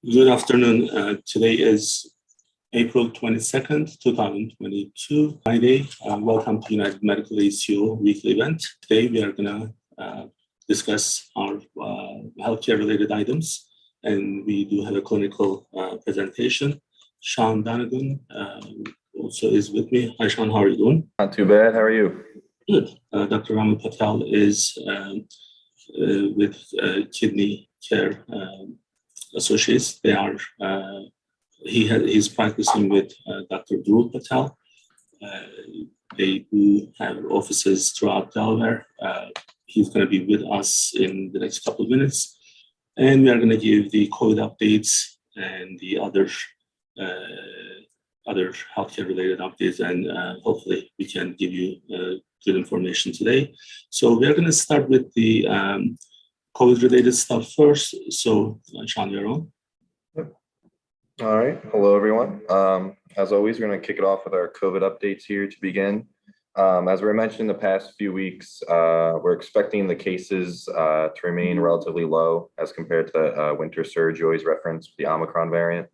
Good afternoon. Today is April 22nd, 2022, Friday. Welcome to United Medical ACO weekly event. Today we are going to discuss our healthcare-related items, and we do have a clinical presentation. Sean Donegan also is with me. Hi, Sean. How are you doing? Not too bad. How are you? Good. Dr. Romil Patel is with Kidney Care Associates. They are he's practicing with Dr. Patel. They do have offices throughout Delaware. He's going to be with us in the next couple of minutes, and we are going to give the COVID updates and the other healthcare related updates, and hopefully we can give you good information today. So we are going to start with the COVID-related stuff first. So, Sean, you're on. Yep. All right. Hello, everyone. As always, we're going to kick it off with our COVID updates here to begin. As we mentioned in the past few weeks, we're expecting the cases to remain relatively low as compared to the winter surge you always reference, the Omicron variant.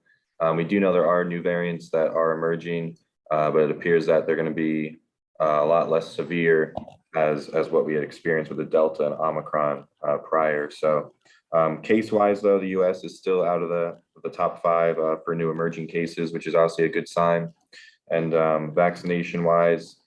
We do know there are new variants that are emerging, but it appears that they're going to be a lot less severe as what we had experienced with the Delta and Omicron prior. So case-wise, though, the U.S. is still out of the top 5 for new emerging cases, which is obviously a good sign. And vaccination-wise,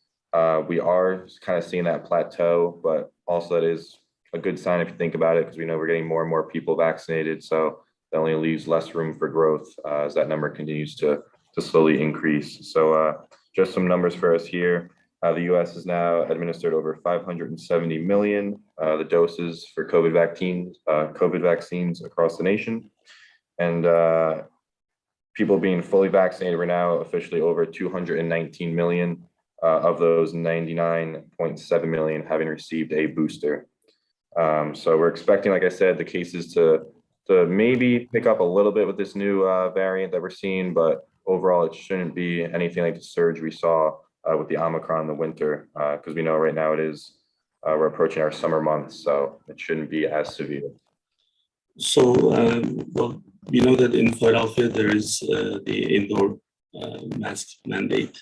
we are kind of seeing that plateau, but also that is a good sign if you think about it, because we know we're getting more and more people vaccinated. So that only leaves less room for growth as that number continues to slowly increase. So just some numbers for us here. The U.S. has now administered over 570 million the doses for COVID vaccines across the nation. And people being fully vaccinated, we're now officially over 219 million of those 99.7 million having received a booster. So we're expecting, like I said, the cases to maybe pick up a little bit with this new variant that we're seeing, but overall it shouldn't be anything like the surge we saw with the Omicron in the winter, because we know right now we're approaching our summer months, so it shouldn't be as severe. So, well, we know that in Philadelphia there is the indoor mask mandate.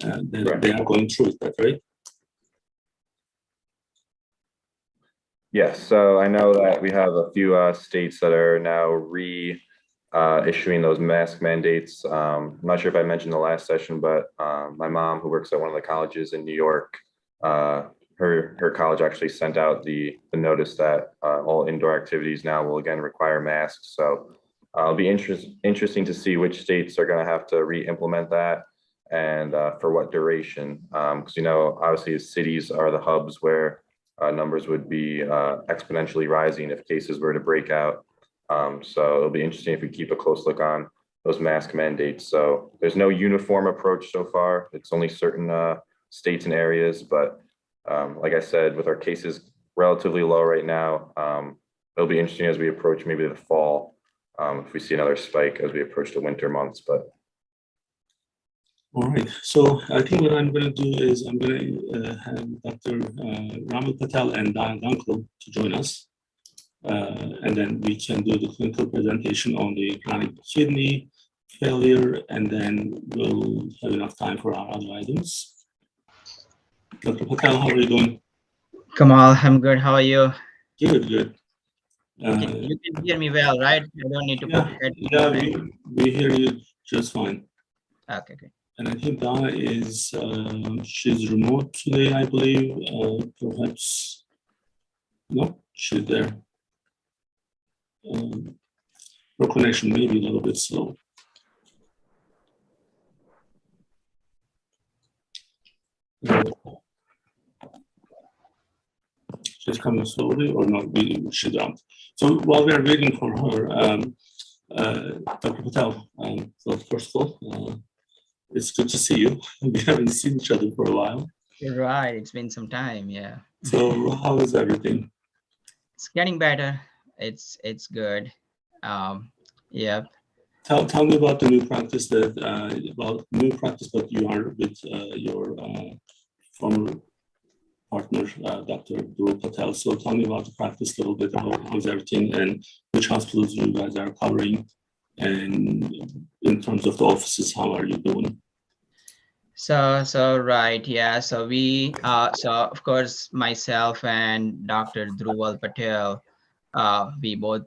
Right. They are going through that, right? Yes, so I know that we have a few states that are now issuing those mask mandates. I'm not sure if I mentioned the last session, but my mom, who works at one of the colleges in New York, her college actually sent out the notice that all indoor activities now will again require masks. So it'll be interesting to see which states are going to have to re-implement that and for what duration. Because obviously cities are the hubs where numbers would be exponentially rising if cases were to break out. So it'll be interesting if we keep a close look on those mask mandates. So there's no uniform approach so far. It's only certain states and areas. But like I said, with our cases relatively low right now, it'll be interesting as we approach maybe the fall, if we see another spike as we approach the winter months. But all right. So I think what I'm going to do is I'm going to have Dr. Romil Patel and Don Dunkel to join us. And then we can do the clinical presentation on the chronic kidney failure, and then we'll have enough time for our other items. Dr. Patel, how are you doing? Kemal, I'm good. How are you? Good. You can hear me well, right? I don't need to put headphones. Yeah, we hear you just fine. Okay, good. And I think Donna is, she's remote today, I believe. Perhaps, no, she's there. Her connection may be a little bit slow. She's coming slowly, or not? She don't. So while we are waiting for her, Dr. Patel, so first of all, it's good to see you. We haven't seen each other for a while. You're right. It's been some time, yeah. So how is everything? It's getting better. It's good. Yeah. Tell me about the new practice but you are with your former partner, Dr. Patel. So tell me about the practice a little bit. How's everything, and which hospitals you guys are covering? And in terms of the offices, how are you doing? So right, yeah. So so of course, myself and Dr. Dhruval Patel, we both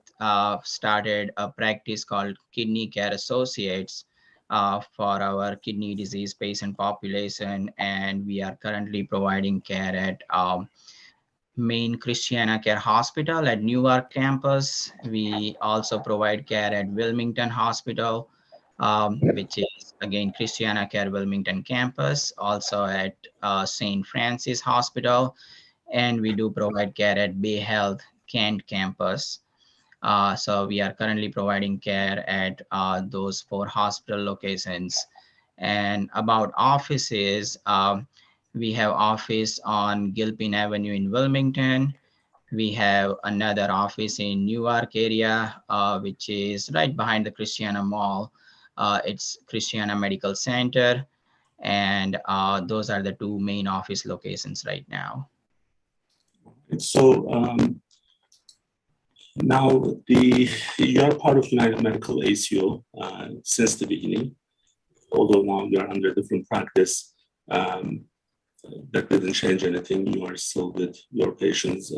started a practice called Kidney Care Associates for our kidney disease patient population, and we are currently providing care at main Christiana Care Hospital at Newark campus. We also provide care at Wilmington Hospital, which is again Christiana Care Wilmington campus, also at St. Francis Hospital, and we do provide care at Bay Health Kent campus. So we are currently providing care at those 4 hospital locations. And about offices, we have office on Gilpin Avenue in Wilmington. We have another office in Newark area, which is right behind the Christiana Mall. It's Christiana Medical Center. And those are the 2 main office locations right now. So now you're part of United Medical ACO since the beginning, although now you're under different practice. That didn't change anything. You are still with your patients,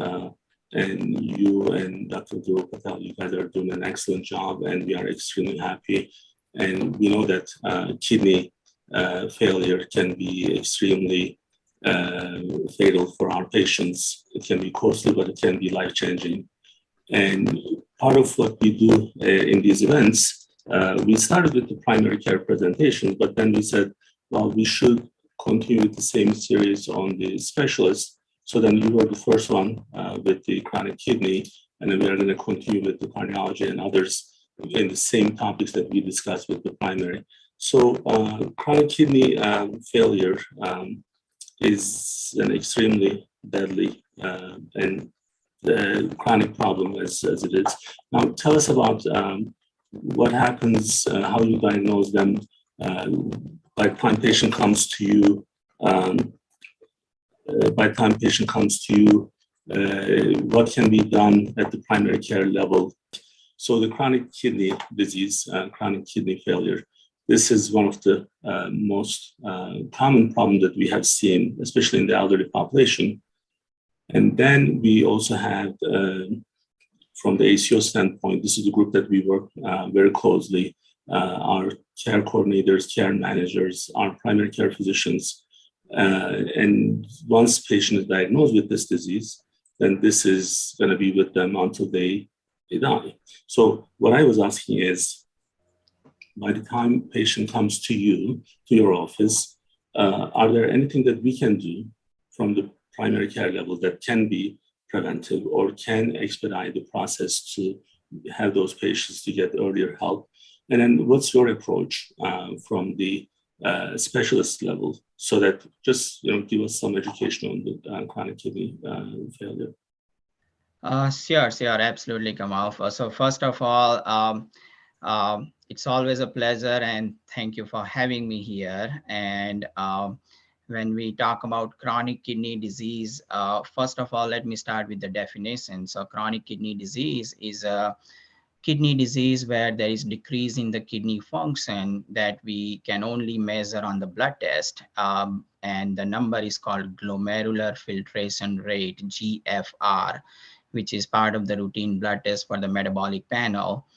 and you and Dr. Dhruval Patel, you guys are doing an excellent job, and we are extremely happy. And we know that kidney failure can be extremely fatal for our patients. It can be costly, but it can be life-changing. And part of what we do in these events, we started with the primary care presentation, but then we said, well, we should continue with the same series on the specialists. So then you were the first one with the chronic kidney, and then we are going to continue with the cardiology and others in the same topics that we discussed with the primary. So chronic kidney failure is an extremely deadly and chronic problem as it is. Now, tell us about what happens, how you diagnose them. By the time patient comes to you, what can be done at the primary care level? So the chronic kidney disease, chronic kidney failure, this is one of the most common problems that we have seen, especially in the elderly population. And then we also have, from the ACO standpoint, this is a group that we work very closely. Our care coordinators, care managers, our primary care physicians. And once patient is diagnosed with this disease, then this is going to be with them until they die. So what I was asking is, by the time patient comes to you, to your office, are there anything that we can do from the primary care level that can be preventive or can expedite the process to have those patients to get earlier help? And then what's your approach from the specialist level, so that just give us some education on the chronic kidney failure? Sure, absolutely, Kemal. So first of all, it's always a pleasure, and thank you for having me here. And when we talk about chronic kidney disease, first of all, let me start with the definition. So chronic kidney disease is a kidney disease where there is decrease in the kidney function that we can only measure on the blood test. And the number is called glomerular filtration rate, GFR, which is part of the routine blood test for the metabolic panel.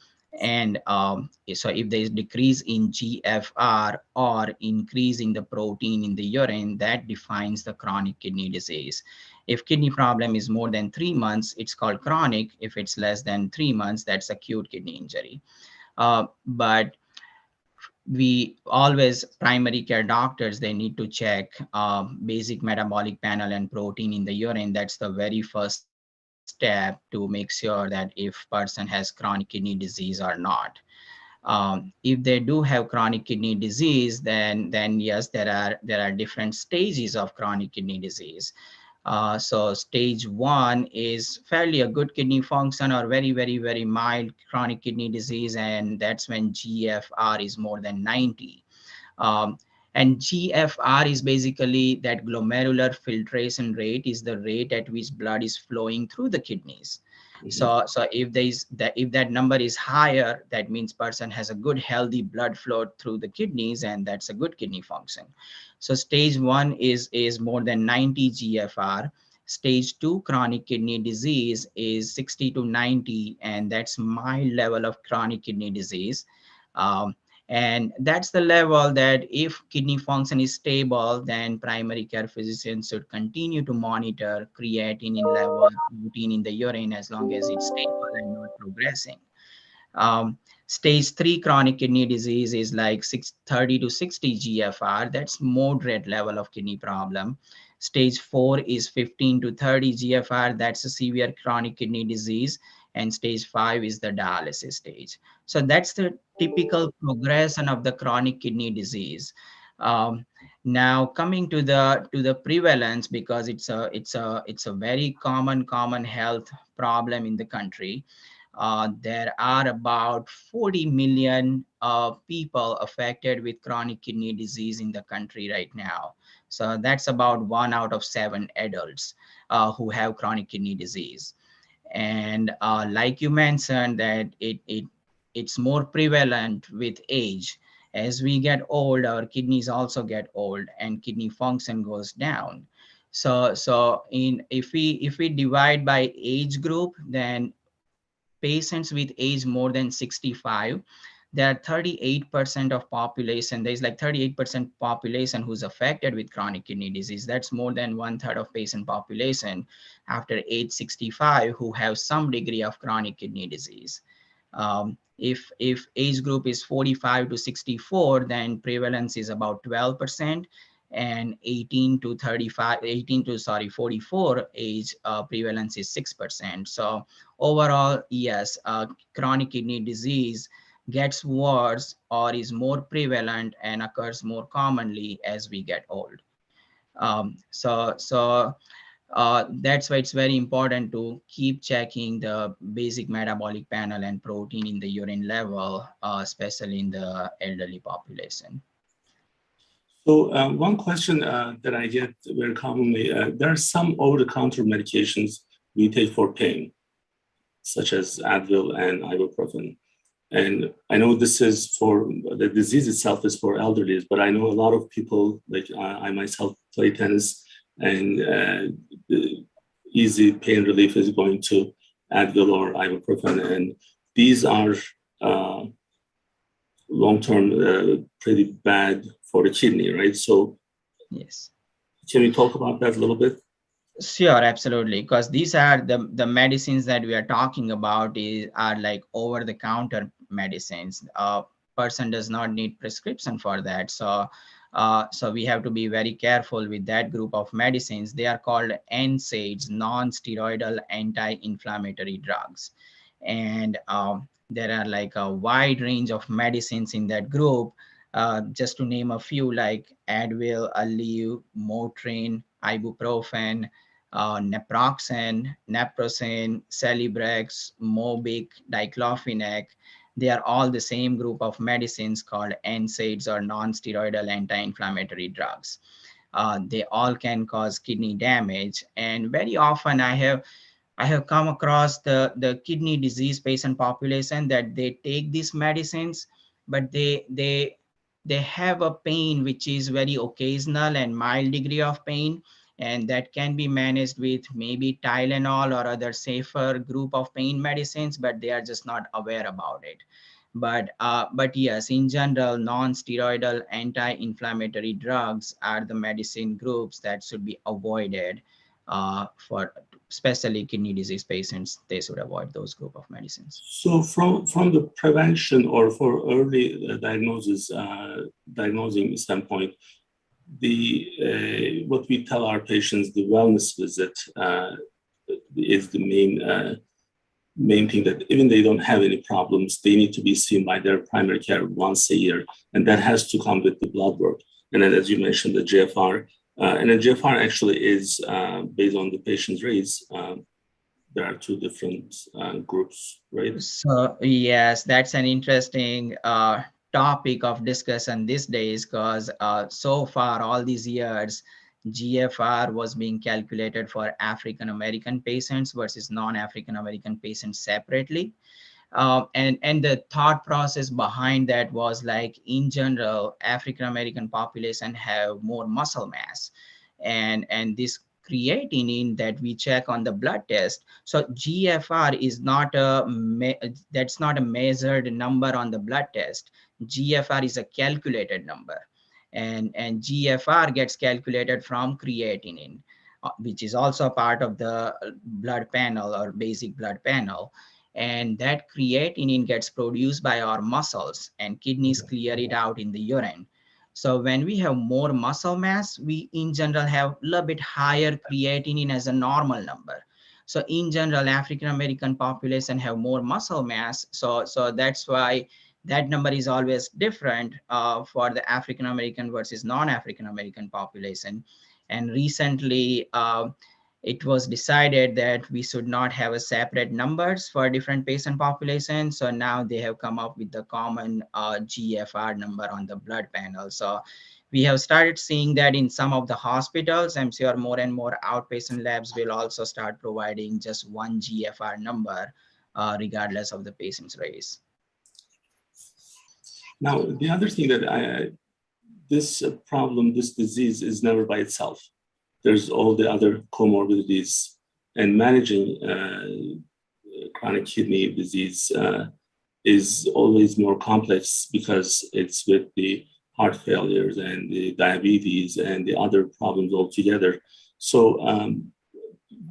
And so if there is decrease in GFR or increase in the protein in the urine, that defines the chronic kidney disease. If kidney problem is more than 3 months, it's called chronic. If it's less than 3 months, that's acute kidney injury. But we always, primary care doctors, they need to check basic metabolic panel and protein in the urine. That's the very first step to make sure that if person has chronic kidney disease or not. If they do have chronic kidney disease, then yes, there are different stages of chronic kidney disease. So stage 1 is fairly a good kidney function or very mild chronic kidney disease, and that's when GFR is more than 90. And GFR is basically that glomerular filtration rate, is the rate at which blood is flowing through the kidneys. So if that number is higher, that means person has a good healthy blood flow through the kidneys, and that's a good kidney function. So stage 1 is more than 90 GFR. Stage 2 chronic kidney disease is 60 to 90, and that's mild level of chronic kidney disease. And that's the level that if kidney function is stable, then primary care physicians should continue to monitor creatinine level, protein in the urine, as long as it's stable and not progressing. Stage 3 chronic kidney disease is like 30 to 60 GFR. That's moderate level of kidney problem. Stage 4 is 15 to 30 GFR. That's a severe chronic kidney disease. And stage 5 is the dialysis stage. So that's the typical progression of the chronic kidney disease. Now coming to the prevalence, because it's a very common health problem in the country. There are about 40 million people affected with chronic kidney disease in the country right now. So that's about 1 out of 7 adults who have chronic kidney disease. And like you mentioned, that it's more prevalent with age. As we get old, our kidneys also get old, and kidney function goes down. So if we divide by age group, then patients with age more than 65, there are 38% of population. There's like 38% population who's affected with chronic kidney disease. That's more than 1/3 of patient population after age 65 who have some degree of chronic kidney disease. If age group is 45 to 64, then prevalence is about 12%, and 18 to 44 age prevalence is 6%. So overall, yes, chronic kidney disease gets worse or is more prevalent and occurs more commonly as we get old. That's why it's very important to keep checking the basic metabolic panel and protein in the urine level, especially in the elderly population. So one question that I get very commonly, there are some over-the-counter medications we take for pain, such as Advil and ibuprofen. And I know this is for, the disease itself is for elderly, but I know a lot of people, like I myself play tennis, and easy pain relief is going to Advil or ibuprofen. And these are long-term pretty bad for the kidney, right? So yes, can we talk about that a little bit? Sure, absolutely. Because these are the medicines that we are talking about are like over-the-counter medicines. Person does not need prescription for that. So we have to be very careful with that group of medicines. They are called NSAIDs, non-steroidal anti-inflammatory drugs. And there are like a wide range of medicines in that group. Just to name a few, like Advil, Aleve, Motrin, ibuprofen, naproxen, naproxen, Celebrex, Mobic, diclofenac. They are all the same group of medicines called NSAIDs, or non-steroidal anti-inflammatory drugs. They all can cause kidney damage, and very often I have come across the kidney disease patient population that they take these medicines, but they have a pain which is very occasional and mild degree of pain, and that can be managed with maybe Tylenol or other safer group of pain medicines, but they are just not aware about it. But yes, in general, non-steroidal anti-inflammatory drugs are the medicine groups that should be avoided for especially kidney disease patients. They should avoid those group of medicines. So from the prevention or for early diagnosing standpoint, what we tell our patients, the wellness visit is the main thing, that even they don't have any problems, they need to be seen by their primary care once a year, and that has to come with the blood work. And then, as you mentioned, the GFR, and the GFR actually is based on the patient's race. There are two different groups, right? So yes, that's an interesting topic of discussion these days, because so far all these years GFR was being calculated for African American patients versus non-African American patients separately. And the thought process behind that was like, in general, African American population have more muscle mass, and this creatinine that we check on the blood test. So GFR is not that's not a measured number on the blood test. GFR is a calculated number, and GFR gets calculated from creatinine, which is also part of the blood panel or basic blood panel. And that creatinine gets produced by our muscles, and kidneys clear it out in the urine. So when we have more muscle mass, we in general have a little bit higher creatinine as a normal number. So in general, African American population have more muscle mass. So that's why that number is always different for the African American versus non-African American population. And recently, it was decided that we should not have a separate numbers for different patient populations. So now they have come up with the common GFR number on the blood panel. So we have started seeing that in some of the hospitals. I'm sure more and more outpatient labs will also start providing just one GFR number, regardless of the patient's race. Now, the other thing that this problem, this disease is never by itself. There's all the other comorbidities, and managing chronic kidney disease is always more complex because it's with the heart failures and the diabetes and the other problems altogether. So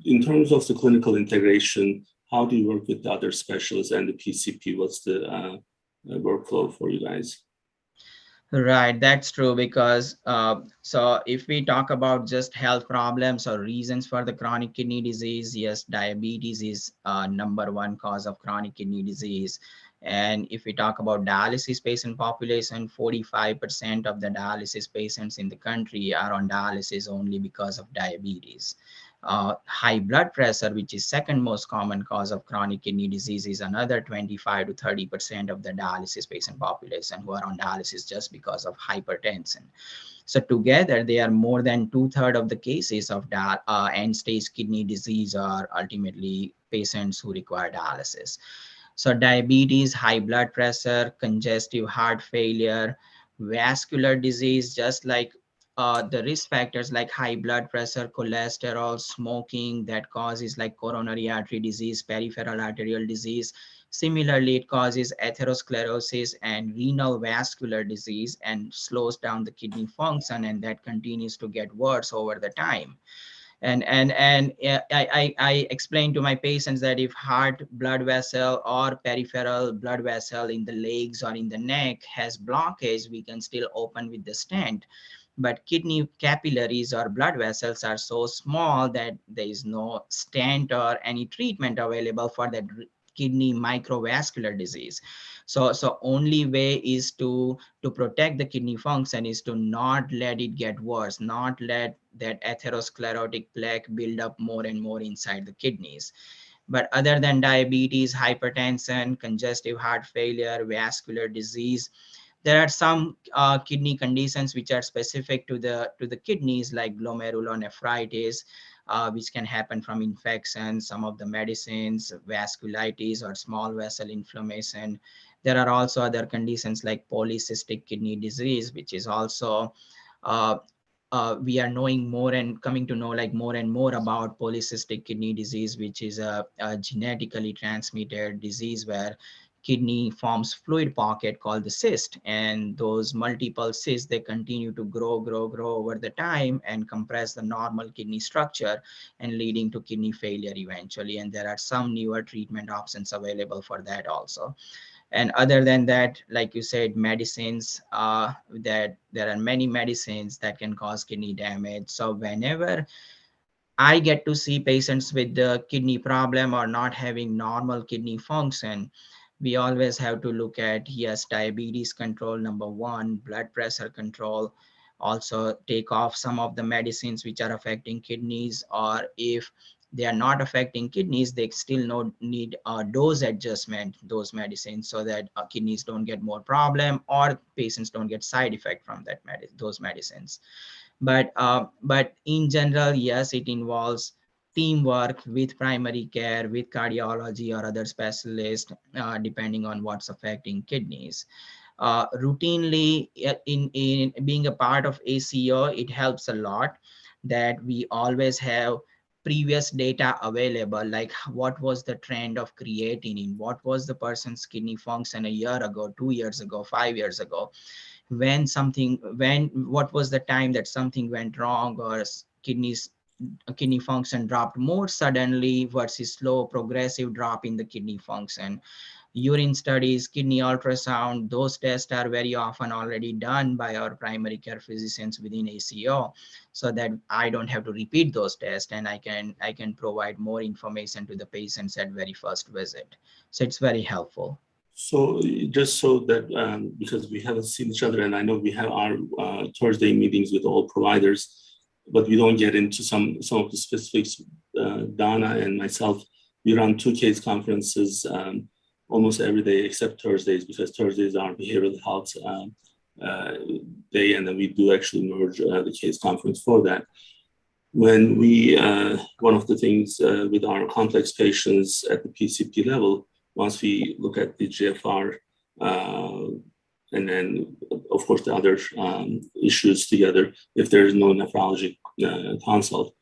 in terms of the clinical integration, how do you work with the other specialists and the PCP? What's the workflow for you guys? Right, that's true, because so if we talk about just health problems or reasons for the chronic kidney disease, yes, diabetes is #1 cause of chronic kidney disease. And if we talk about dialysis patient population, 45% of the dialysis patients in the country are on dialysis only because of diabetes. High blood pressure, which is second most common cause of chronic kidney disease, is another 25 to 30% of the dialysis patient population who are on dialysis just because of hypertension. So together, they are more than 2/3 of the cases of end-stage kidney disease are ultimately patients who require dialysis. So diabetes, high blood pressure, congestive heart failure, vascular disease, just like the risk factors like high blood pressure, cholesterol, smoking, that causes like coronary artery disease, peripheral arterial disease. Similarly, it causes atherosclerosis and renal vascular disease and slows down the kidney function, and that continues to get worse over the time. I explain to my patients that if heart blood vessel or peripheral blood vessel in the legs or in the neck has blockage, we can still open with the stent. But kidney capillaries or blood vessels are so small that there is no stent or any treatment available for that kidney microvascular disease. So only way is to protect the kidney function is to not let it get worse, not let that atherosclerotic plaque build up more and more inside the kidneys. But other than diabetes, hypertension, congestive heart failure, vascular disease, there are some kidney conditions which are specific to the kidneys, like glomerulonephritis, which can happen from infection, some of the medicines, vasculitis, or small vessel inflammation. There are also other conditions like polycystic kidney disease, which is also we are knowing more and coming to know like more and more about polycystic kidney disease, which is a genetically transmitted disease where kidney forms fluid pocket called the cyst, and those multiple cysts, they continue to grow over the time and compress the normal kidney structure and leading to kidney failure eventually. And there are some newer treatment options available for that also. And other than that, like you said, medicines, that there are many medicines that can cause kidney damage. So whenever I get to see patients with the kidney problem or not having normal kidney function, we always have to look at, yes, diabetes control, #1, blood pressure control, also take off some of the medicines which are affecting kidneys, or if they are not affecting kidneys, they still need a dose adjustment, those medicines, so that kidneys don't get more problem or patients don't get side effect from those medicines. But in general, yes, it involves teamwork with primary care, with cardiology or other specialists, depending on what's affecting kidneys. Routinely, in being a part of ACO, it helps a lot that we always have previous data available, like what was the trend of creatinine, what was the person's kidney function a year ago, 2 years ago, 5 years ago, what was the time that something went wrong, or kidney function dropped more suddenly versus slow progressive drop in the kidney function. Urine studies, kidney ultrasound, those tests are very often already done by our primary care physicians within ACO, so that I don't have to repeat those tests, and I can provide more information to the patients at very first visit. So it's very helpful. So just so that, because we haven't seen each other, and I know we have our Thursday meetings with all providers, but we don't get into some of the specifics. Donna and myself, we run 2 case conferences almost every day except Thursdays, because Thursdays are behavioral health day, and then we do actually merge the case conference for that. When we, one of the things with our complex patients at the PCP level, once we look at the GFR and then, of course, the other issues together, if there is no nephrology consult,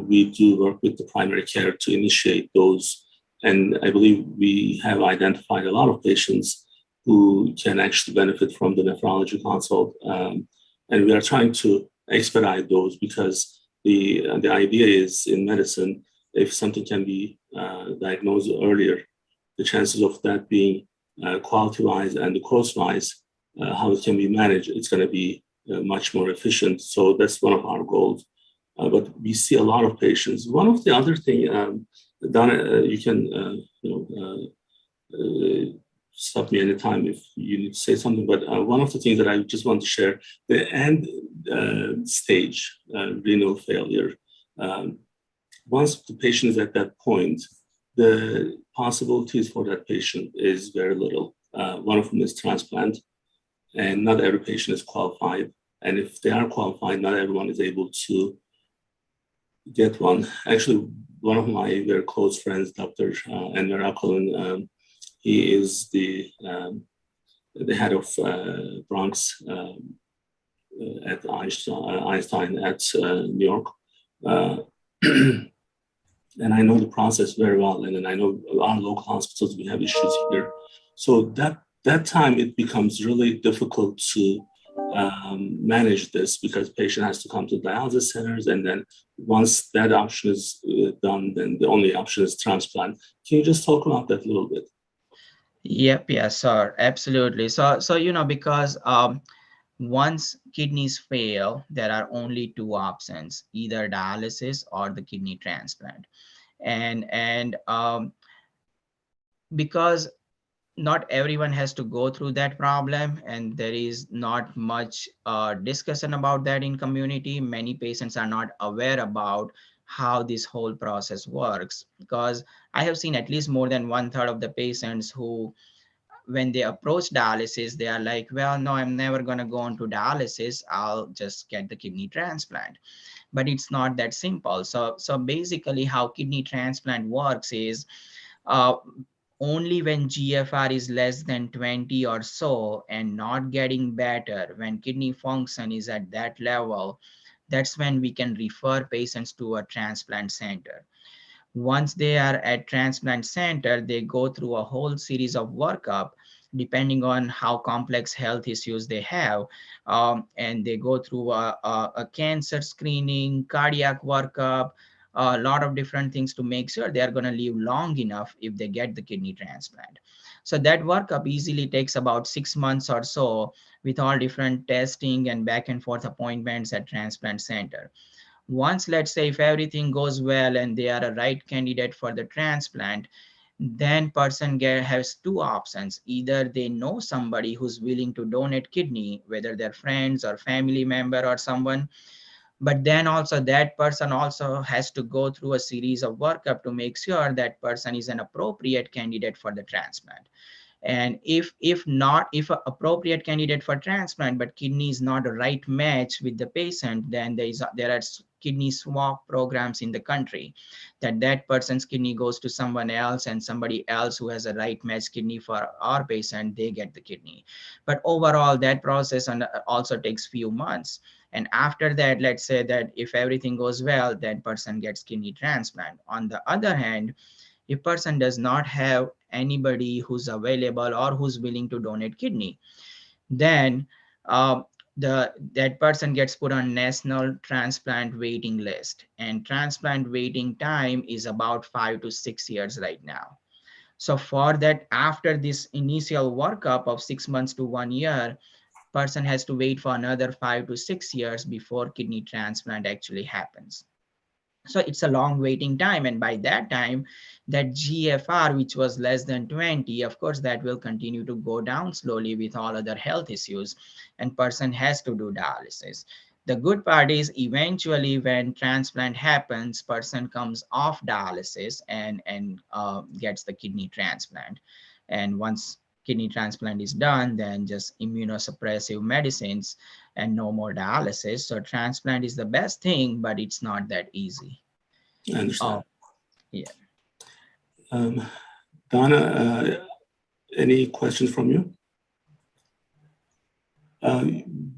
we do work with the primary care to initiate those. And I believe we have identified a lot of patients who can actually benefit from the nephrology consult. And we are trying to expedite those, because the idea is in medicine, if something can be diagnosed earlier, the chances of that being quality-wise and the cost-wise, how it can be managed, it's going to be much more efficient. So that's one of our goals. But we see a lot of patients. One of the other thing, Donna, you can stop me anytime if you need to say something. But one of the things that I just want to share, the end stage renal failure. Once the patient is at that point, the possibilities for that patient is very little. One of them is transplant, and not every patient is qualified. And if they are qualified, not everyone is able to get one. Actually, one of my very close friends, Dr. Maricar, he is the head of Bronx at Einstein at New York. And I know the process very well. And then I know our local hospitals, we have issues here. So that time it becomes really difficult to manage this, because patient has to come to dialysis centers. And then once that option is done, then the only option is transplant. Can you just talk about that a little bit? Yep, yes, sir, absolutely. So because once kidneys fail, there are only 2 options, either dialysis or the kidney transplant. And because not everyone has to go through that problem, and there is not much discussion about that in community. Many patients are not aware about how this whole process works, because I have seen at least more than 1/3 of the patients who, when they approach dialysis, they are like, well, no, I'm never going to go on to dialysis. I'll just get the kidney transplant. But it's not that simple. So basically how kidney transplant works is only when GFR is less than 20 or so and not getting better, when kidney function is at that level, that's when we can refer patients to a transplant center. Once they are at transplant center, they go through a whole series of workup depending on how complex health issues they have. And they go through a cancer screening, cardiac workup, a lot of different things to make sure they are going to live long enough if they get the kidney transplant. So that workup easily takes about 6 months or so, with all different testing and back and forth appointments at transplant center. Once, let's say, if everything goes well and they are a right candidate for the transplant, then person has 2 options. Either they know somebody who's willing to donate kidney, whether they're friends or family member or someone, But then also that person also has to go through a series of workup to make sure that person is an appropriate candidate for the transplant. And if not, if an appropriate candidate for transplant, but kidney is not a right match with the patient, then there are kidney swap programs in the country, that person's kidney goes to someone else, and somebody else who has a right match kidney for our patient, they get the kidney. But overall, that process also takes few months. And after that, let's say that if everything goes well, that person gets kidney transplant. On the other hand, if person does not have anybody who's available or who's willing to donate kidney, then uh, that person gets put on national transplant waiting list, and transplant waiting time is about 5 to 6 years right now. So for that, after this initial workup of 6 months to 1 year, person has to wait for another 5 to 6 years before kidney transplant actually happens. So it's a long waiting time. And by that time, that GFR, which was less than 20, of course, that will continue to go down slowly with all other health issues, and person has to do dialysis. The good part is eventually when transplant happens, person comes off dialysis and gets the kidney transplant. And once kidney transplant is done, then just immunosuppressive medicines and no more dialysis. So transplant is the best thing, but it's not that easy. I understand. Yeah. Donna, any questions from you?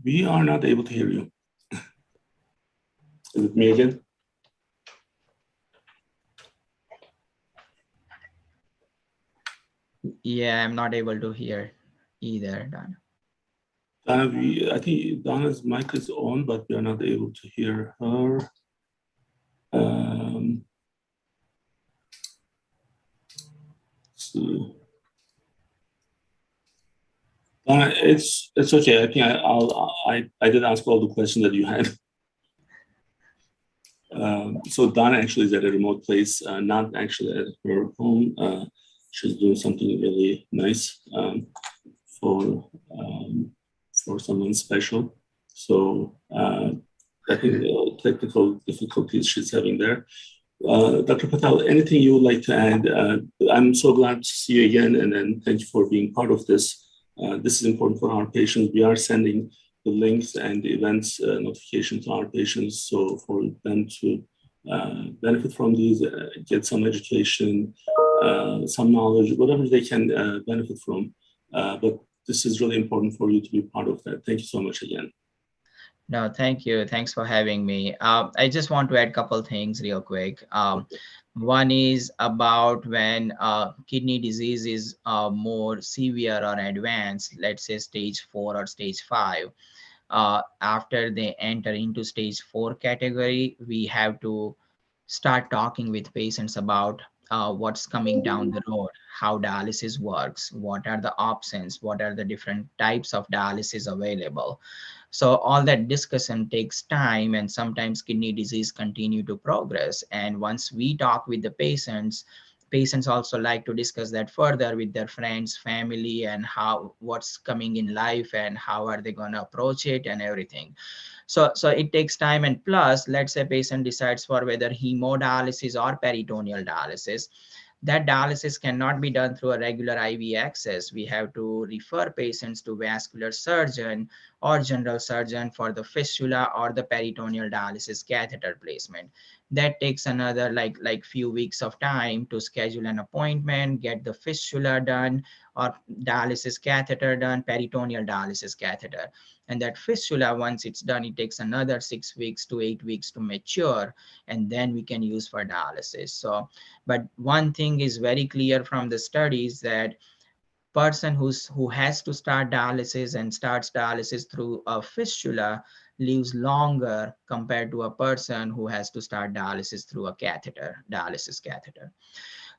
We are not able to hear you. Is it me again? Yeah, I'm not able to hear either, Donna. Donna, I think Donna's mic is on, but we are not able to hear her. So, Donna, it's okay. I think I did ask all the questions that you had. So Donna actually is at a remote place, not actually at her home. She's doing something really nice for someone special. So I think the technical difficulties she's having there. Dr. Patel, anything you would like to add? I'm so glad to see you again, and then thank you for being part of this. This is important for our patients. We are sending the links and the events notification to our patients, so for them to benefit from these, get some education, some knowledge, whatever they can benefit from. But this is really important for you to be part of that. Thank you so much again. No, thank you. Thanks for having me. I just want to add a couple things real quick. One is about when kidney disease is more severe or advanced, let's say stage 4 or stage 5. After they enter into stage 4 category, we have to start talking with patients about what's coming down the road, how dialysis works, what are the options, what are the different types of dialysis available. So all that discussion takes time, and sometimes kidney disease continue to progress. And once we talk with the patients also like to discuss that further with their friends, family, and what's coming in life and how are they going to approach it and everything. So it takes time. And plus, let's say patient decides for whether hemodialysis or peritoneal dialysis. That dialysis cannot be done through a regular IV access. We have to refer patients to vascular surgeon or general surgeon for the fistula or the peritoneal dialysis catheter placement. That takes another like few weeks of time to schedule an appointment, get the fistula done or dialysis catheter done, peritoneal dialysis catheter. And that fistula, once it's done, it takes another 6 weeks to 8 weeks to mature, and then we can use for dialysis. So, but one thing is very clear from the studies that person who has to start dialysis and starts dialysis through a fistula lives longer compared to a person who has to start dialysis through a dialysis catheter.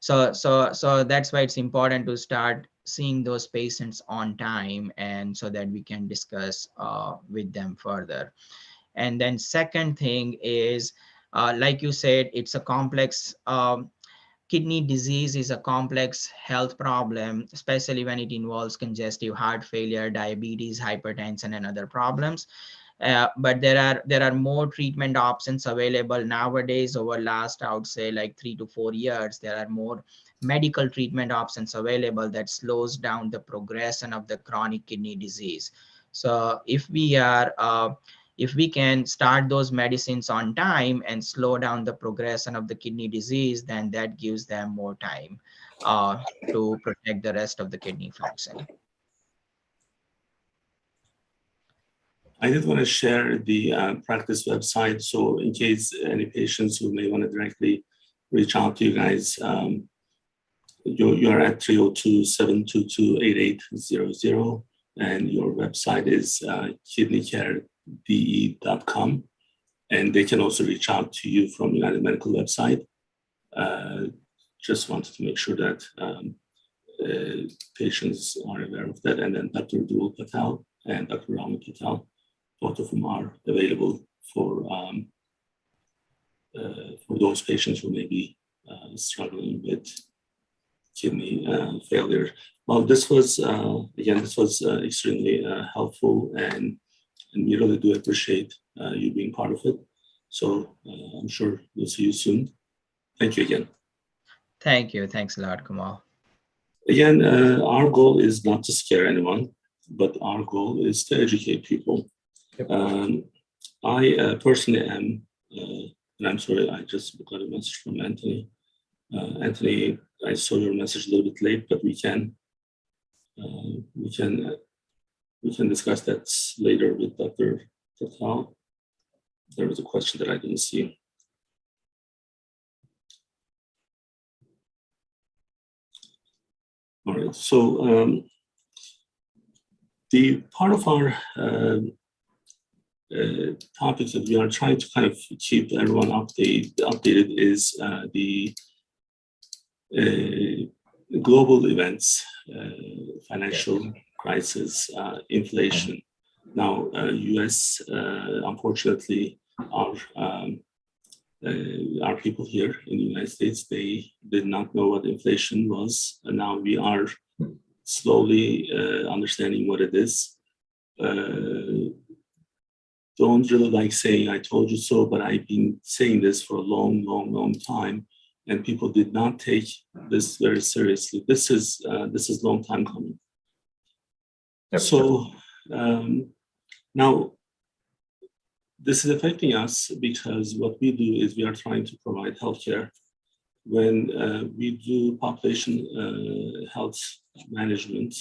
So that's why it's important to start seeing those patients on time, and so that we can discuss with them further. And then second thing is, like you said, it's a complex kidney disease is a complex health problem, especially when it involves congestive heart failure, diabetes, hypertension, and other problems. But there are more treatment options available nowadays. Over last, I would say, like 3 to 4 years, there are more medical treatment options available that slows down the progression of the chronic kidney disease. So if we can start those medicines on time and slow down the progression of the kidney disease, then that gives them more time to protect the rest of the kidney function. I did want to share the practice website. So in case any patients who may want to directly reach out to you guys, you're at 302-722-8800, and your website is kidneycarede.com. And they can also reach out to you from United Medical website. Just wanted to make sure that patients are aware of that. And then Dr. Dul Patel and Dr. Romil Patel, both of them are available for those patients who may be struggling with kidney failure. Well, this was, again, extremely helpful, and we really do appreciate you being part of it. So I'm sure we'll see you soon. Thank you again. Thank you. Thanks a lot, Kemal. Again, our goal is not to scare anyone, but our goal is to educate people. I personally am, and I'm sorry, I just got a message from Anthony. Anthony, I saw your message a little bit late, but we can discuss that later with Dr. Patel. There was a question that I didn't see. All right, so the part of our topics that we are trying to kind of keep everyone updated is the global events, financial crisis, inflation. Now, U.S. Unfortunately, our people here in the United States, they did not know what inflation was, and now we are slowly understanding what it is. Don't really like saying "I told you so," but I've been saying this for a long time, and people did not take this very seriously. This is long time coming. Yep. So now this is affecting us because what we do is we are trying to provide healthcare. When we do population health management,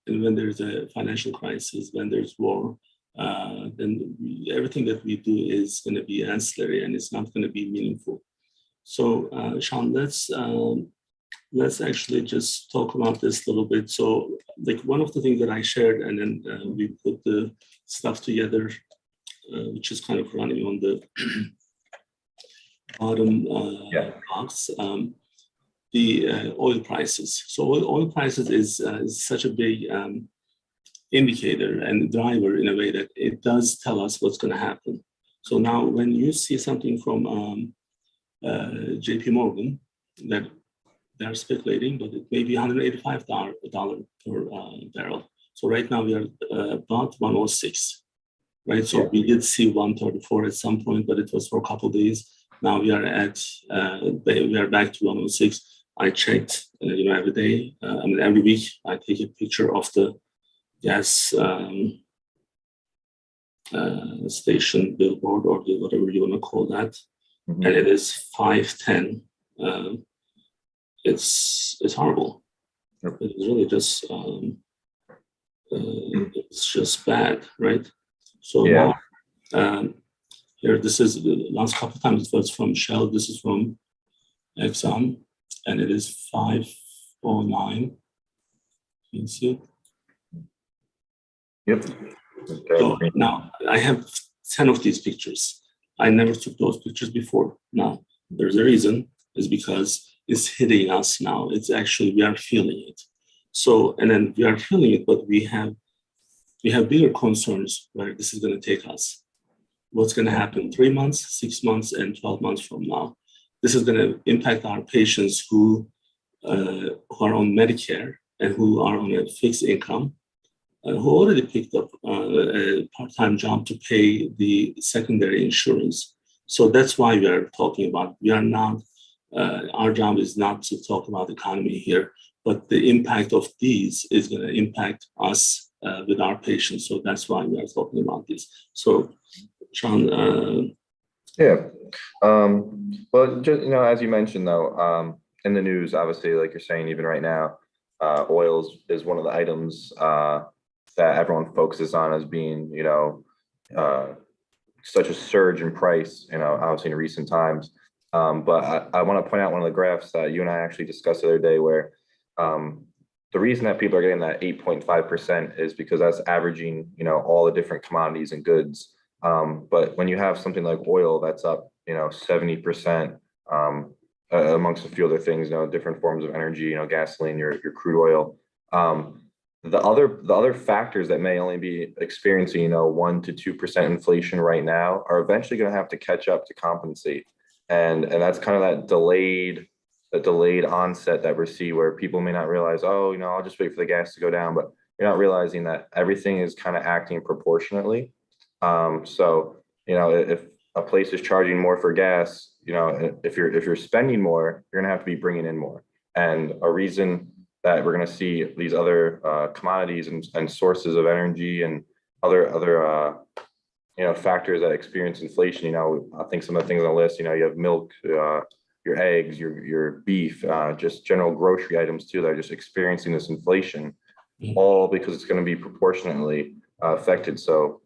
and when there's a financial crisis, when there's war, then everything that we do is going to be ancillary and it's not going to be meaningful. So, Sean, let's actually just talk about this a little bit. So, like one of the things that I shared, and then we put the stuff together, which is kind of running on the bottom box, the oil prices. So oil prices is such a big indicator and driver in a way that it does tell us what's going to happen. So now when you see something from JP Morgan that they're speculating, but it may be $185 per barrel. So right now we are about 106, right? So we did see 134 at some point, but it was for a couple of days. Now we are at we are back to 106. I checked, every day. Every week I take a picture of the gas station billboard, or whatever you want to call that, and it is 510. It's horrible. It's really just it's just bad, right? So now, here, this is the last couple of times it was from Shell. This is from Exxon, and it is 509. Can you see it? Yep. So now I have 10 of these pictures. I never took those pictures before. Now, there's a reason, is because it's hitting us now. It's actually, we are feeling it. So, and then we are feeling it, but we have bigger concerns where this is going to take us. What's going to happen 3 months, 6 months, and 12 months from now? This is going to impact our patients who are on Medicare and who are on a fixed income. who already picked up a part-time job to pay the secondary insurance. So that's why we are talking about. We are not. Our job is not to talk about the economy here, but the impact of these is going to impact us with our patients. So that's why we are talking about this. So, Sean. Yeah. Well, just, as you mentioned, though, in the news, obviously, like you're saying, even right now, oil is one of the items that everyone focuses on as being, such a surge in price, obviously in recent times. But I want to point out one of the graphs that you and I actually discussed the other day, where the reason that people are getting that 8.5% is because that's averaging, all the different commodities and goods. But when you have something like oil that's up, 70%, amongst a few other things, different forms of energy, gasoline, your crude oil. The other factors that may only be experiencing, 1 to 2% inflation right now are eventually going to have to catch up to compensate. And that's kind of that delayed onset that we see, where people may not realize, oh, I'll just wait for the gas to go down, but you're not realizing that everything is kind of acting proportionately. So, if a place is charging more for gas, if you're spending more, you're gonna have to be bringing in more. And a reason that we're gonna see these other commodities and sources of energy and other factors that experience inflation. I think some of the things on the list, you have milk, your eggs, your beef, just general grocery items too, that are just experiencing this inflation, all because it's going to be proportionately affected. So,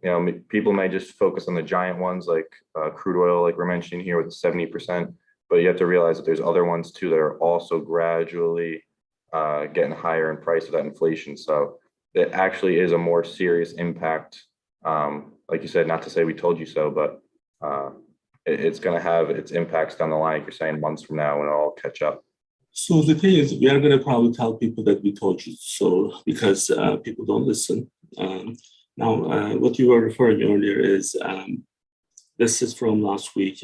people may just focus on the giant ones like crude oil, like we're mentioning here with 70%, but you have to realize that there's other ones too that are also gradually getting higher in price of that inflation. So it actually is a more serious impact. Like you said, not to say we told you so, but it's going to have its impacts down the line, like you're saying, months from now when it all catch up. So the thing is, we are going to probably tell people that we told you so, because people don't listen. Now, what you were referring earlier is, this is from last week.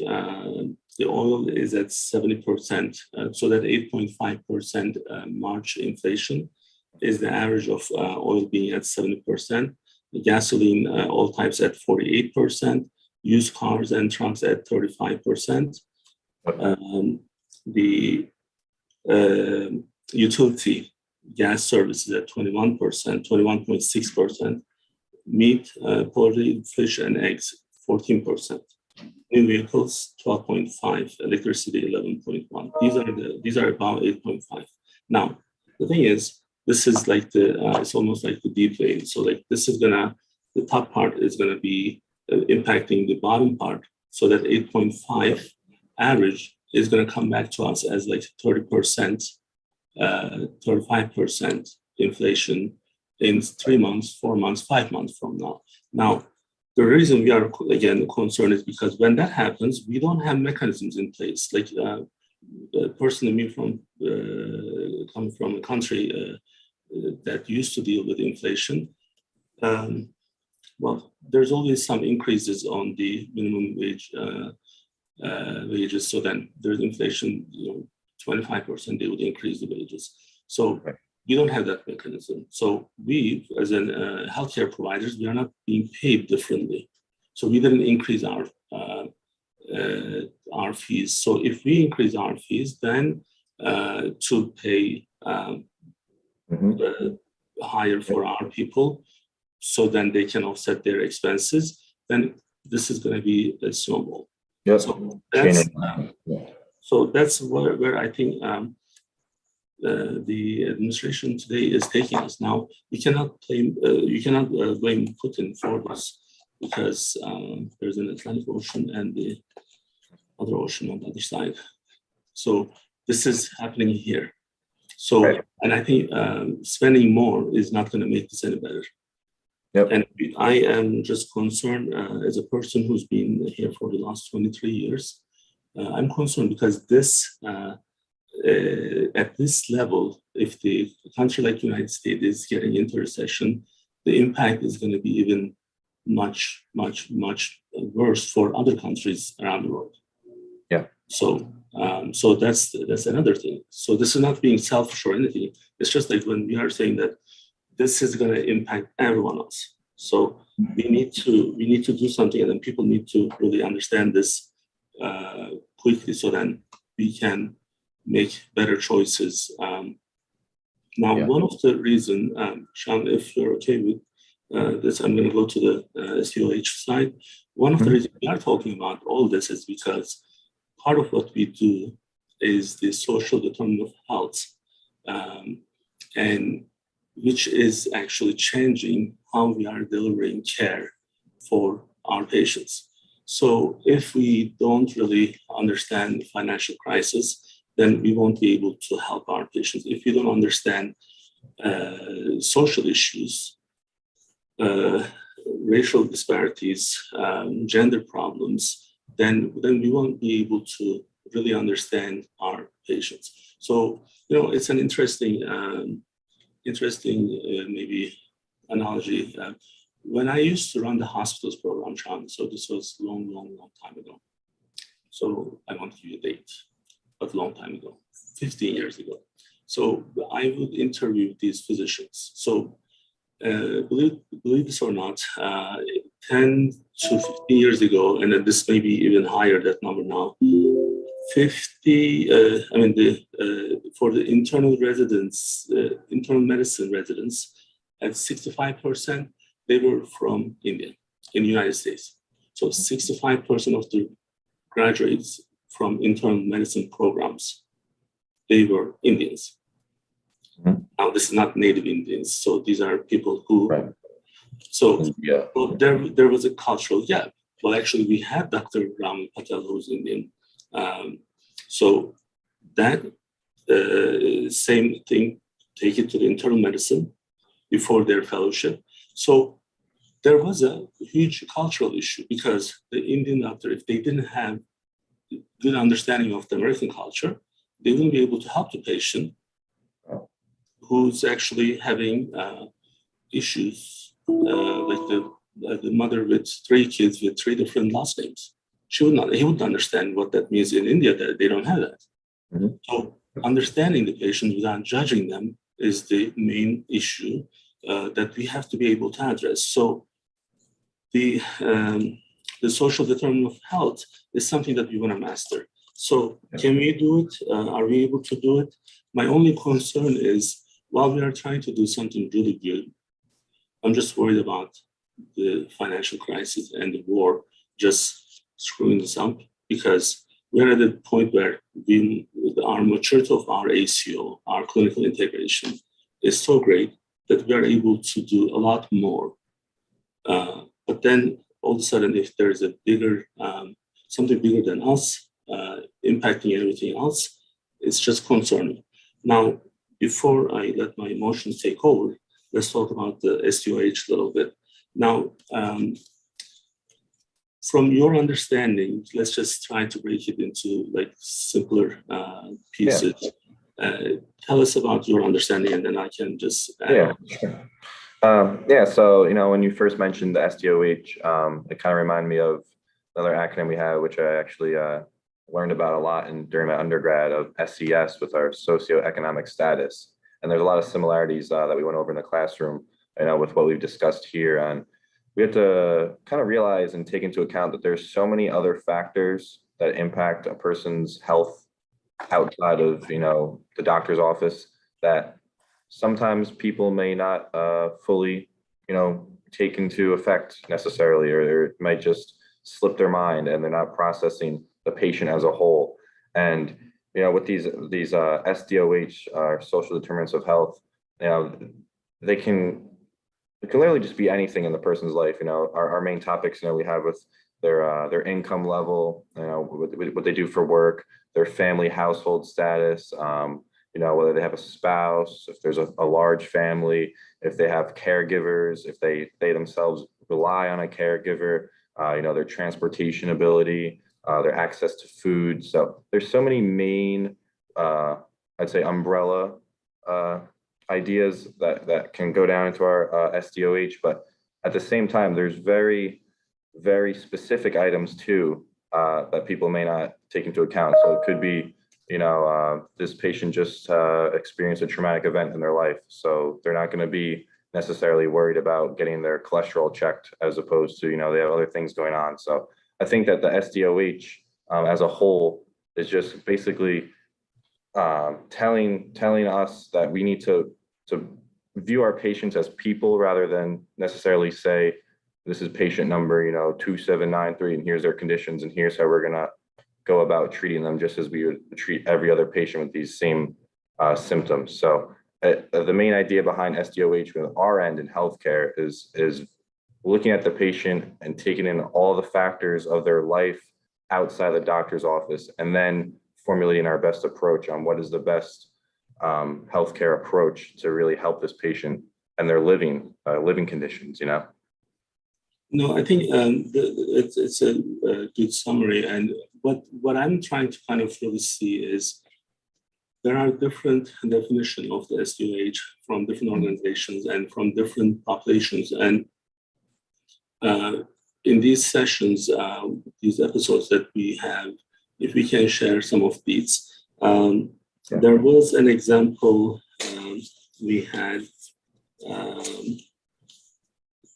The oil is at 70%, so that 8.5% March inflation is the average of oil being at 70%. The gasoline, all types at 48%. Used cars and trucks at 35%. The utility gas services at 21%, 21.6%. Meat, poultry, fish, and eggs, 14%. New vehicles, 12.5%. Electricity, 11.1%. These are about 8.5%. Now, the thing is, this is like it's almost like the deep vein. So like the top part is gonna be impacting the bottom part, so that 8.5 average is going to come back to us as like 30%, 35% inflation in 3 months, 4 months, 5 months from now. Now, the reason we are again concerned is because when that happens, we don't have mechanisms in place. Like personally, me coming from a country that used to deal with inflation. Well, there's always some increases on the minimum wage wages. So then there's inflation, 25%, they would increase the wages. So we don't have that mechanism. So we, as healthcare providers, we are not being paid differently. So we didn't increase our fees. So if we increase our fees, then to pay higher for our people, so then they can offset their expenses, then this is going to be a snowball. Yep. So that's where I think the administration today is taking us. Now, you cannot blame Putin for this, because there's an Atlantic Ocean and the other ocean on the other side. So this is happening here. So, and I think spending more is not going to make this any better. Yep. And I am just concerned as a person who's been here for the last 23 years. I'm concerned because this, at this level, if the country like the United States is getting into recession, the impact is going to be even much, much, much worse for other countries around the world. Yeah. So that's another thing. So this is not being selfish or anything. It's just like when we are saying that this is going to impact everyone else. So we need to do something, and then people need to really understand this quickly, so then we can make better choices. Now, one of the reasons, Sean, if you're okay with this, I'm going to go to the SDOH side. One of the reasons we are talking about all this is because part of what we do is the social determinant of health, and which is actually changing how we are delivering care for our patients. So if we don't really understand the financial crisis, then we won't be able to help our patients. If we don't understand social issues, racial disparities, gender problems, then we won't be able to really understand our patients. So, it's an interesting maybe analogy. When I used to run the hospitals program, Sean, so this was long time ago. So I won't give you a date, but a long time ago, 15 years ago. So I would interview these physicians. So believe this or not, 10 to 15 years ago, and then this may be even higher, that number now, 50, for the internal residents, internal medicine residents, at 65%, they were from India in the United States. So 65% of the graduates from internal medicine programs, they were Indians. Now, this is not native Indians. So these are people who, well, there was a cultural gap. Well, actually, we had Dr. Patel, who's Indian. So that same thing, take it to the internal medicine before their fellowship. So there was a huge cultural issue, because the Indian doctor, if they didn't have good understanding of the American culture, they wouldn't be able to help the patient who's actually having issues, like the mother with 3 kids with 3 different last names. He wouldn't understand what that means in India, that they don't have that. So understanding the patient without judging them is the main issue that we have to be able to address. So the social determinant of health is something that we want to master. So can we do it? Are we able to do it? My only concern is, while we are trying to do something really good, I'm just worried about the financial crisis and the war just screwing this up, because we're at a point where our maturity of our ACO, our clinical integration, is so great that we are able to do a lot more. But then all of a sudden, if there is a bigger, something bigger than us, impacting everything else, it's just concerning. Now, before I let my emotions take over, let's talk about the SDOH a little bit. Now, from your understanding, let's just try to break it into like simpler pieces. Tell us about your understanding, and then I can just sure. So when you first mentioned the SDOH, it kind of reminded me of another acronym we have, which I actually learned about a lot during my undergrad, of SES, with our socioeconomic status. And there's a lot of similarities that we went over in the classroom, with what we've discussed here. And we have to kind of realize and take into account that there's so many other factors that impact a person's health outside of, the doctor's office, that sometimes people may not fully, take into effect necessarily, or it might just slip their mind and they're not processing the patient as a whole. And, with these SDOH, social determinants of health, it can literally just be anything in the person's life. Our main topics, we have with their income level, what they do for work, their family household status, whether they have a spouse, if there's a large family, if they have caregivers, if they themselves rely on a caregiver, their transportation ability, their access to food. So there's so many main, I'd say, umbrella ideas that can go down into our SDOH, but at the same time, there's very, very specific items too that people may not take into account. So it could be, this patient just experienced a traumatic event in their life, so they're not going to be necessarily worried about getting their cholesterol checked as opposed to, they have other things going on. So I think that the SDOH as a whole is just basically telling us that we need to view our patients as people rather than necessarily say, this is patient number, 2793, and here's their conditions, and here's how we're going to go about treating them, just as we would treat every other patient with these same symptoms. So the main idea behind SDOH with our end in healthcare is looking at the patient and taking in all the factors of their life outside the doctor's office, and then formulating our best approach on what is the best healthcare approach to really help this patient and their living conditions. No, I think it's a good summary. And what I'm trying to kind of really see is there are different definitions of the SDOH from different organizations and from different populations. And in these sessions, these episodes that we have, if we can share some of these. There was an example we had.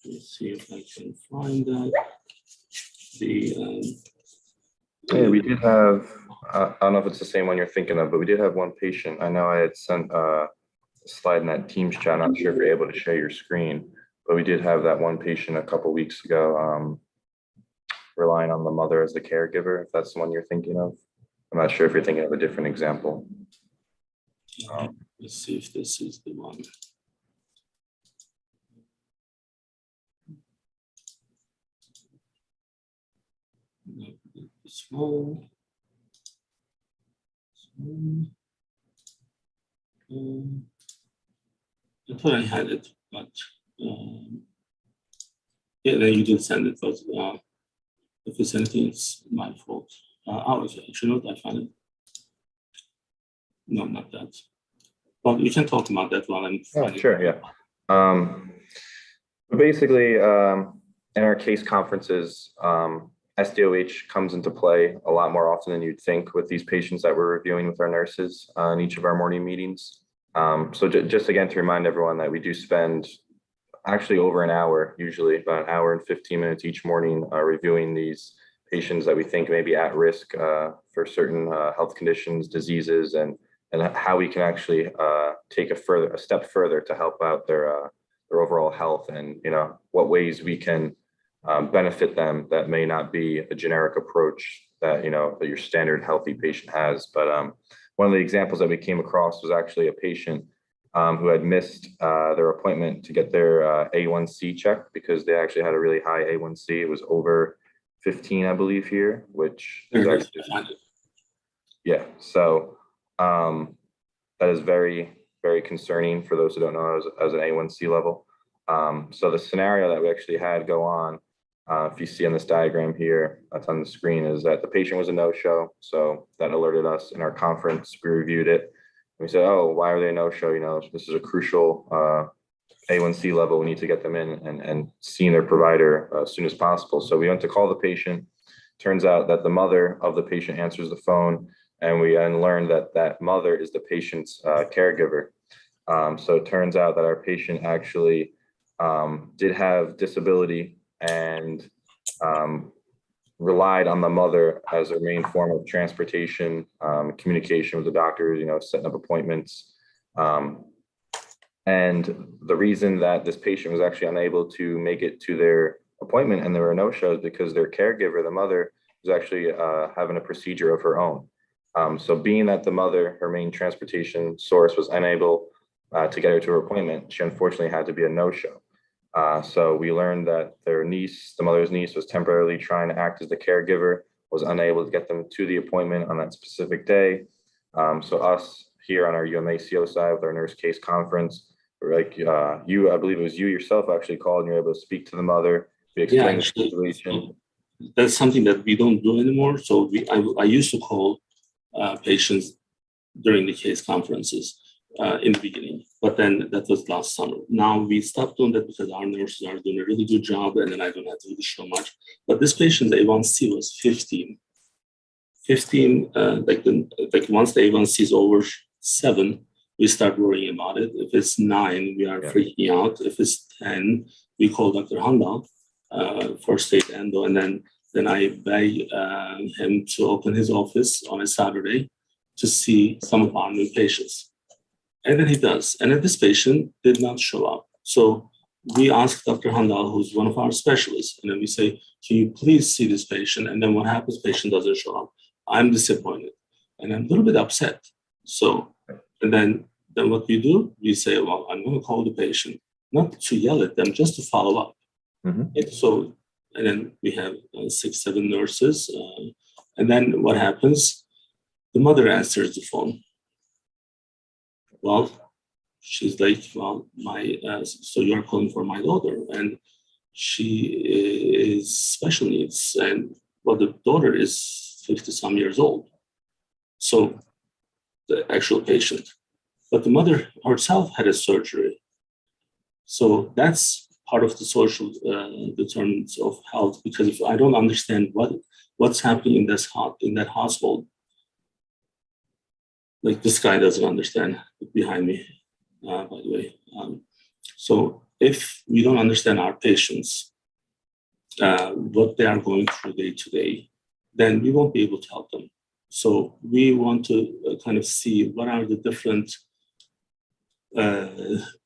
Let me see if I can find that. We did have, I don't know if it's the same one you're thinking of, but we did have one patient. I know I had sent a slide in that Teams chat. I'm not sure if you're able to share your screen, but we did have that one patient a couple weeks ago, relying on the mother as the caregiver, if that's the one you're thinking of. I'm not sure if you're thinking of a different example. Let's see if this is the one. Small. I thought I had it, but yeah, then you did send it. But if it's anything, it's my fault. Actually, not. I found it. No, not that. But you can talk about that while I'm. Sure. Yeah. Basically, in our case conferences, SDOH comes into play a lot more often than you'd think with these patients that we're reviewing with our nurses in each of our morning meetings. So just again, to remind everyone that we do spend actually over an hour, usually about an hour and 15 minutes each morning, reviewing these patients that we think may be at risk for certain health conditions, diseases, and how we can actually take a step further to help out their overall health, and what ways we can benefit them that may not be a generic approach that that your standard healthy patient has. But one of the examples that we came across was actually a patient who had missed their appointment to get their A1C checked because they actually had a really high A1C. It was over 15, I believe, here, which is actually, yeah. So that is very, very concerning for those who don't know as an A1C level. So the scenario that we actually had go on, if you see on this diagram here, that's on the screen, is that the patient was a no-show. So that alerted us in our conference. We reviewed it. We said, oh, why are they a no-show? This is a crucial A1C level. We need to get them in and seeing their provider as soon as possible. So we went to call the patient. Turns out that the mother of the patient answers the phone, and we then learned that that mother is the patient's caregiver. So it turns out that our patient actually did have disability and relied on the mother as their main form of transportation, communication with the doctors, setting up appointments. And the reason that this patient was actually unable to make it to their appointment and there were no shows because their caregiver, the mother, was actually having a procedure of her own. So being that the mother, her main transportation source, was unable to get her to her appointment, she unfortunately had to be a no-show. So we learned that their niece, the mother's niece, was temporarily trying to act as the caregiver, was unable to get them to the appointment on that specific day. So us here on our UMACO side with our nurse case conference, we're like, I believe it was you yourself actually called and you're able to speak to the mother. We explained the situation. That's something that we don't do anymore. So I used to call patients during the case conferences in the beginning, but then that was last summer. Now we stopped doing that because our nurses are doing a really good job, and then I don't have to really show much. But this patient's A1C was 15. 15, like once the A1C is over 7, we start worrying about it. If it's 9, we are freaking out. If it's 10, we call Dr. Handal, first aid endo, and then I beg him to open his office on a Saturday to see some of our new patients. And then he does. And then this patient did not show up. So we ask Dr. Handal, who's one of our specialists, and then we say, can you please see this patient? And then what happens? Patient doesn't show up. I'm disappointed and I'm a little bit upset. So, and then what we do, we say, well, I'm going to call the patient, not to yell at them, just to follow up. And so, and then we have 6, 7 nurses. And then what happens? The mother answers the phone. Well, she's like, well, so you're calling for my daughter, and she is special needs, and the daughter is 50-some years old. So the actual patient, but the mother herself had a surgery. So that's part of the social determinants of health, because if I don't understand what's happening in that household, like this guy doesn't understand behind me, by the way. So if we don't understand our patients, what they are going through day to day, then we won't be able to help them. So we want to kind of see what are the different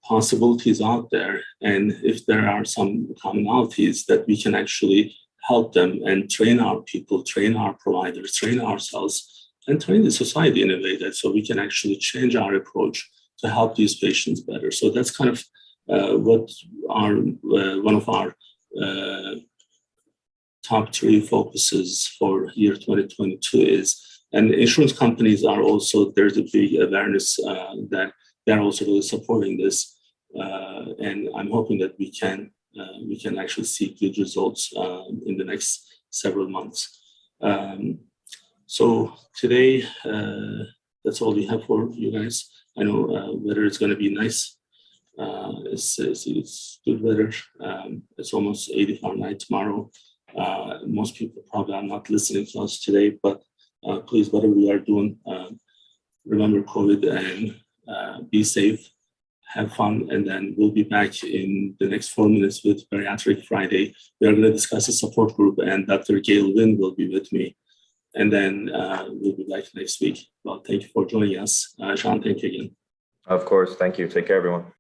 possibilities out there, and if there are some commonalities that we can actually help them and train our people, train our providers, train ourselves, and train the society in a way that so we can actually change our approach to help these patients better. So that's kind of what our one of our top 3 focuses for year 2022 is. And insurance companies are also, there's a big awareness that they're also really supporting this. And I'm hoping that we can actually see good results in the next several months. So today, that's all we have for you guys. I know weather is going to be nice. It's good weather. It's almost 80 Fahrenheit tomorrow. Most people probably are not listening to us today, but please, whatever we are doing, remember COVID and be safe, have fun, and then we'll be back in the next 4 minutes with Bariatric Friday. We are going to discuss a support group, and Dr. Gail Wynn will be with me. And then we'll be back next week. Well, thank you for joining us. Sean, thank you again. Of course. Thank you. Take care, everyone.